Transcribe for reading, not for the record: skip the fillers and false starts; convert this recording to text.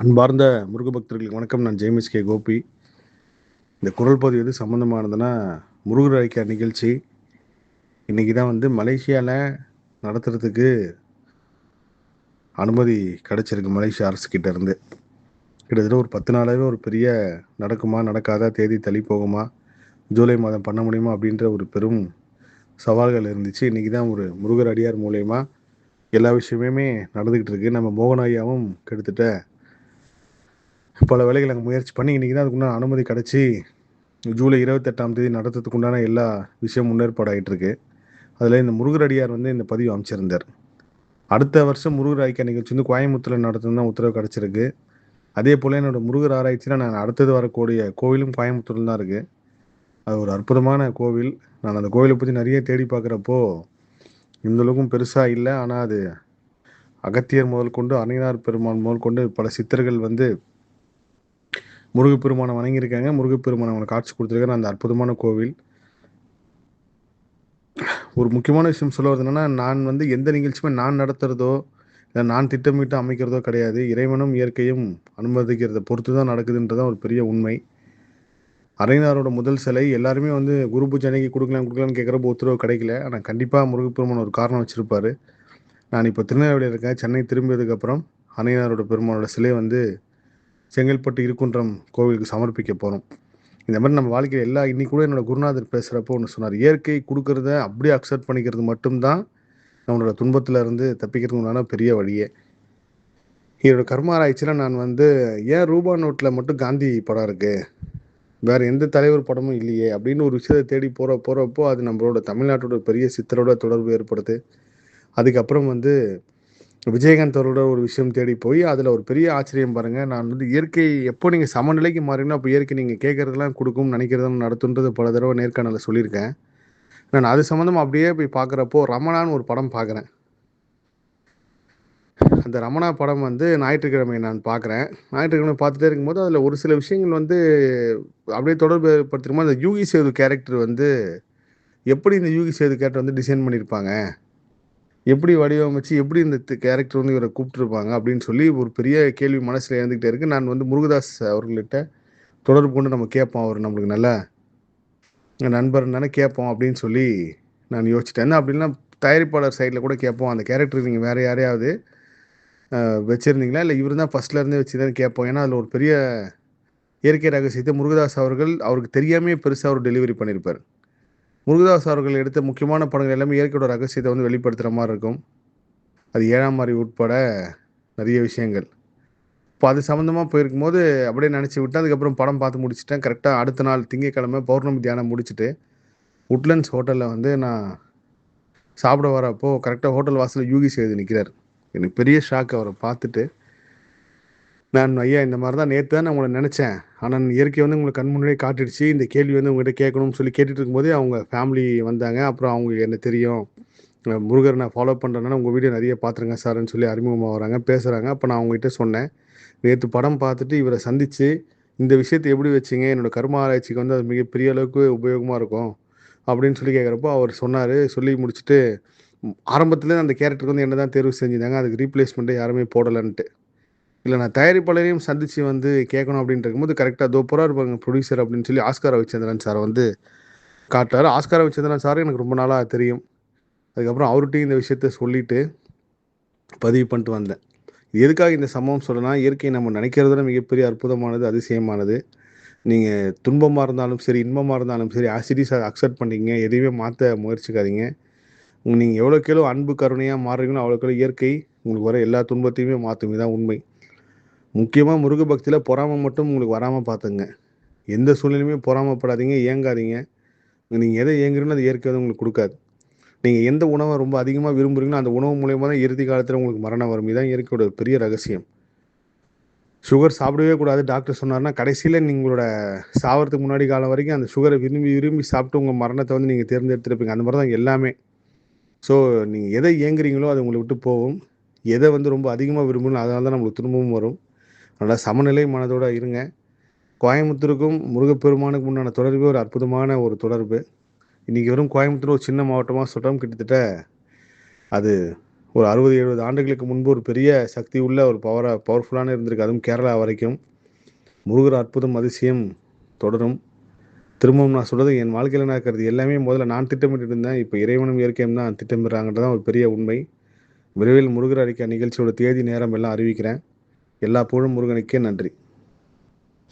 அன்பார்ந்த முருக பக்தர்களுக்கு வணக்கம். நான் ஜேம்ஸ் கே கோபி. இந்த குரல் பதிவு எது சம்மந்தமானதுன்னா, முருகர் அழைக்க நிகழ்ச்சி இன்னைக்கு தான் மலேசியாவில் நடத்துறதுக்கு அனுமதி கிடைச்சிருக்கு. மலேசியா அரசுக்கிட்ட இருந்து கிட்டத்தட்ட ஒரு 10 நாளாகவே ஒரு பெரிய நடக்குமா நடக்காதா, தேதி தள்ளி போகுமா, ஜூலை மாதம் பண்ண முடியுமா அப்படின்ற ஒரு பெரும் சவால்கள் இருந்துச்சு. இன்னைக்கு தான் ஒரு முருகர் அடியார் மூலயமா எல்லா விஷயமுமே நடந்துக்கிட்டு இருக்கு. நம்ம மோகன் ஐயாவும் கிட்டத்தட்ட பல வேலைகள் அங்கே முயற்சி பண்ணி இன்னைக்கு தான் அதுக்குண்டான அனுமதி கிடச்சி ஜூலை 28ஆம் தேதி நடத்துறதுக்கு உண்டான எல்லா விஷயம் முன்னேற்பாடாகிட்டு இருக்கு. அதில் இந்த முருகர் அடியார் இந்த பதிவு அமைச்சிருந்தார். அடுத்த வருஷம் முருகர் ஐக்கிய நிகழ்ச்சி கோயம்புத்தூரில் நடத்தணும் தான் உத்தரவு கிடச்சிருக்கு. அதே போல் என்னோட முருகர் ஆராய்ச்சியில் நான் அடுத்தது வரக்கூடிய கோவிலும் கோயம்புத்தூரில் தான் இருக்குது. அது ஒரு அற்புதமான கோவில். நான் அந்த கோவிலை பற்றி நிறைய தேடி பார்க்குறப்போ இந்த அளவுக்கும் பெருசாக இல்லை. ஆனால் அது அகத்தியர் முதல் கொண்டு அணையார் பெருமான் முதல் கொண்டு பல சித்தர்கள் முருகப்பெருமானை வணங்கியிருக்காங்க. முருகப்பெருமானை அவங்களுக்கு காட்சி கொடுத்துருக்காங்க. அந்த அற்புதமான கோவில். ஒரு முக்கியமான விஷயம் சொல்ல வருது என்னன்னா, நான் எந்த நிகழ்ச்சியுமே நான் நடத்துறதோ இல்லை நான் திட்டமிட்டு அமைக்கிறதோ கிடையாது. இறைவனும் இயற்கையும் அனுமதிக்கிறத பொறுத்து தான் நடக்குதுன்றதான் ஒரு பெரிய உண்மை. அரையனாரோட முதல் சிலை எல்லாருமே குரு பூஜை அன்னைக்கு கொடுக்கலான்னு கேட்குறப்போ உத்தரவு கிடைக்கல. ஆனால் கண்டிப்பாக முருகப்பெருமான் ஒரு காரணம் வச்சுருப்பாரு. நான் இப்போ திருநெல்வேலியில் இருக்கேன். சென்னை திரும்பியதுக்கப்புறம் அரையனாரோட பெருமானோட சிலை செங்கல்பட்டு இருக்குன்றம் கோவிலுக்கு சமர்ப்பிக்க போகிறோம். இந்த மாதிரி நம்ம வாழ்க்கையில் இன்னைக்கு கூட என்னோட குருநாதர் பேசுகிறப்போ ஒன்று சொன்னார். இயற்கை கொடுக்கறத அப்படியே அக்செப்ட் பண்ணிக்கிறது மட்டும்தான் நம்மளோட துன்பத்தில் இருந்து தப்பிக்கிறதுக்குண்டான பெரிய வழியே. என்னோட கர்ம ஆராய்ச்சியில் நான் ஏன் ரூபா நோட்டில் மட்டும் காந்தி படம் இருக்கு, வேற எந்த தலைவர் படமும் இல்லையே அப்படின்னு ஒரு விஷயத்தை தேடி போகிறப்போ அது நம்மளோட தமிழ்நாட்டோட பெரிய சித்தரோட தொடர்பு ஏற்படுது. அதுக்கப்புறம் விஜயகாந்த் அவரோட ஒரு விஷயம் தேடி போய் அதில் ஒரு பெரிய ஆச்சரியம் பாருங்கள். நான் இயற்கை எப்போ நீங்கள் சமநிலைக்கு மாறினா அப்போ இயற்கை நீங்கள் கேட்குறதெல்லாம் கொடுக்கும், நினைக்கிறதெல்லாம் நடத்துன்றது பல தடவை நேர்காணலில் சொல்லியிருக்கேன். நான் அது சம்மந்தமாக அப்படியே போய் பார்க்குறப்போ ரமணான்னு ஒரு படம் பார்க்குறேன். அந்த ரமணா படம் ஞாயிற்றுக்கிழமை நான் பார்க்குறேன். ஞாயிற்றுக்கிழமை பார்த்துட்டே இருக்கும்போது அதில் ஒரு சில விஷயங்கள் அப்படியே தொடர்பு ஏற்படுத்திருக்கும். அந்த யூகி சேது கேரக்டர் எப்படி இந்த யூகி சேது கேரக்டர் டிசைன் பண்ணியிருப்பாங்க, எப்படி வடிவமைச்சு எப்படி இந்த கேரக்டர் இவரை கூப்பிட்டுருப்பாங்க அப்படின்னு சொல்லி ஒரு பெரிய கேள்வி மனசில் எழுந்துக்கிட்டே இருக்குது. நான் முருகதாஸ் அவர்கள்கிட்ட தொடர்பு கொண்டு நம்ம கேட்போம், அவர் நம்மளுக்கு நல்ல நண்பர்னால கேட்போம் அப்படின்னு சொல்லி நான் யோசிச்சிட்டேன். அப்படின்னா தயாரிப்பாளர் சைடில் கூட கேட்போம், அந்த கேரக்டர் நீங்கள் வேறு யாரையாவது வச்சுருந்தீங்களா இல்லை இவர் தான் ஃபஸ்ட்லேருந்தே வச்சுதான் கேட்போம். ஏன்னா அதில் ஒரு பெரிய இயற்கை ரகசியத்தை முருகதாஸ் அவருக்கு தெரியாமே பெருசாக அவர் டெலிவரி பண்ணியிருப்பார். முருகதாஸ் அவர்கள் எடுத்த முக்கியமான படங்கள் எல்லாமே இயற்கையோட ரகசியத்தை வெளிப்படுத்துகிற மாதிரி இருக்கும். அது 7ஆம் அறிவு உட்பட நிறைய விஷயங்கள். இப்போ அது சம்மந்தமாக போயிருக்கும்போது அப்படியே நினச்சி விட்டேன். அதுக்கப்புறம் படம் பார்த்து முடிச்சுட்டேன். கரெக்டாக அடுத்த நாள் திங்கட்கிழமை பௌர்ணமி தியானம் முடிச்சுட்டு உட்லண்ட்ஸ் ஹோட்டலில் நான் சாப்பிட வரப்போ கரெக்டாக ஹோட்டல் வாசலில் யூகி சேது நிற்கிறார். எனக்கு பெரிய ஷாக். அவரை பார்த்துட்டு நான் ஐயா இந்த மாதிரி தான் நேற்று தான் நான் உங்களை நினச்சேன், ஆனால் இயற்கை உங்களை கண் முன்னாடியே காட்டிடுச்சு, இந்த கேள்வி உங்கள்கிட்ட கேட்கணும்னு சொல்லி கேட்டுட்டு இருக்கும்போதே அவங்க ஃபேமிலி வந்தாங்க. அப்புறம் அவங்க என்ன தெரியும், முருகர் நான் ஃபாலோ பண்ணுறேன்னா உங்கள் வீடியோ நிறைய பார்த்துருங்க சார்ன்னு சொல்லி அறிமுகமாக வராங்க, பேசுகிறாங்க. அப்போ நான் அவங்ககிட்ட சொன்னேன், நேற்று படம் பார்த்துட்டு இவரை சந்தித்து இந்த விஷயத்தை எப்படி வச்சிங்க, என்னோடய கர்ம ஆராய்ச்சிக்கு அது மிகப்பெரிய அளவுக்கு உபயோகமாக இருக்கும் அப்படின்னு சொல்லி கேட்குறப்போ அவர் சொன்னார். சொல்லி முடிச்சுட்டு ஆரம்பத்தில் அந்த கேரக்டருக்கு என்ன தான் தேர்வு செஞ்சுருந்தாங்க, அதுக்கு ரீப்ளேஸ்மெண்ட்டை யாருமே போடலைன்ட்டு. இல்லை நான் தயாரிப்பாளரையும் சந்தித்து கேட்கணும் அப்படின்ட்டு இருக்கும்போது கரெக்டாக தோப்பராக இருப்பாங்க ப்ரொடியூசர் அப்படின்னு சொல்லி ஆஸ்கார் ரவிச்சந்திரன் சாரை காட்டார். ஆஸ்கார் ரவிச்சந்திரன் சார் எனக்கு ரொம்ப நாளாக தெரியும். அதுக்கப்புறம் அவர்கிட்டையும் இந்த விஷயத்த சொல்லிவிட்டு பதிவு பண்ணிட்டு வந்தேன். எதுக்காக இந்த சம்பவம் சொல்லனா, இயற்கை நம்ம நினைக்கிறதுல மிகப்பெரிய அற்புதமானது, அதிசயமானது. நீங்கள் துன்பமாக இருந்தாலும் சரி, இன்பமாக இருந்தாலும் சரி, ஆசிரியஸாக அக்செப்ட் பண்ணிக்கங்க. எதையுமே மாற்ற முயற்சிக்காதீங்க. நீங்கள் எவ்வளோக்கெவ்வளோ அன்பு கருணையாக மாறுறீங்களோ அவ்வளோக்கெவ்வளோ இயற்கை உங்களுக்கு வர எல்லா துன்பத்தையுமே மாற்றும். இதுதான் உண்மை. முக்கியமாக முருக பக்தியில் பொறாமை மட்டும் உங்களுக்கு வராமல் பார்த்துங்க. எந்த சூழ்நிலையுமே பொறாமப்படாதீங்க, ஏங்காதீங்க. நீங்கள் எதை ஏங்குறீங்களோ அது இயற்கை உங்களுக்கு கொடுக்காது. நீங்கள் எந்த உணவை ரொம்ப அதிகமாக விரும்புகிறீங்களோ அந்த உணவு மூலயமா தான் இறுதி காலத்தில் உங்களுக்கு மரணம் வரும். இதுதான் இயற்கையோட பெரிய ரகசியம். சுகர் சாப்பிடவே கூடாது டாக்டர் சொன்னார்னா, கடைசியில் நீங்களோட சாவறதுக்கு முன்னாடி காலம் வரைக்கும் அந்த சுகரை விரும்பி விரும்பி சாப்பிட்டு உங்கள் மரணத்தை நீங்கள் தேர்ந்தெடுத்துருப்பீங்க. அந்த மாதிரி தான் எல்லாமே. ஸோ நீங்கள் எதை ஏங்குறீங்களோ அது உங்களை விட்டு போகும். எதை ரொம்ப அதிகமாக விரும்புங்களோ அதனால தான் நம்மளுக்கு திரும்பவும் வரும். அதனால் சமநிலை மனதோடு இருங்க. கோயம்புத்தூருக்கும் முருகப்பெருமானுக்கு உண்டான தொடர்பே ஒரு அற்புதமான ஒரு தொடர்பு. இன்றைக்கி வெறும் கோயம்புத்தூர் ஒரு சின்ன மாவட்டமாக சொல்கிறோம், கிட்டத்தட்ட அது ஒரு 60-70 ஆண்டுகளுக்கு முன்பு ஒரு பெரிய சக்தி உள்ள ஒரு பவர்ஃபுல்லான இருந்திருக்கு. அதுவும் கேரளா வரைக்கும். முருகர் அற்புதம், அதிசயம் தொடரும். திரும்பவும் நான் சொல்றது என் வாழ்க்கையில நடக்கிறது எல்லாமே முதல்ல நான் திட்டமிட்டுட்டு இருந்தேன். இப்ப இறைவனும் இயற்கையும் தான் திட்டமிடுறாங்கன்றது தான் ஒரு பெரிய உண்மை. விரைவில் முருகர் அடிக்க நிகழ்ச்சியோட தேதி, நேரம் எல்லாம் அறிவிக்கிறேன். எல்லா புகழும் முருகனுக்கே. நன்றி.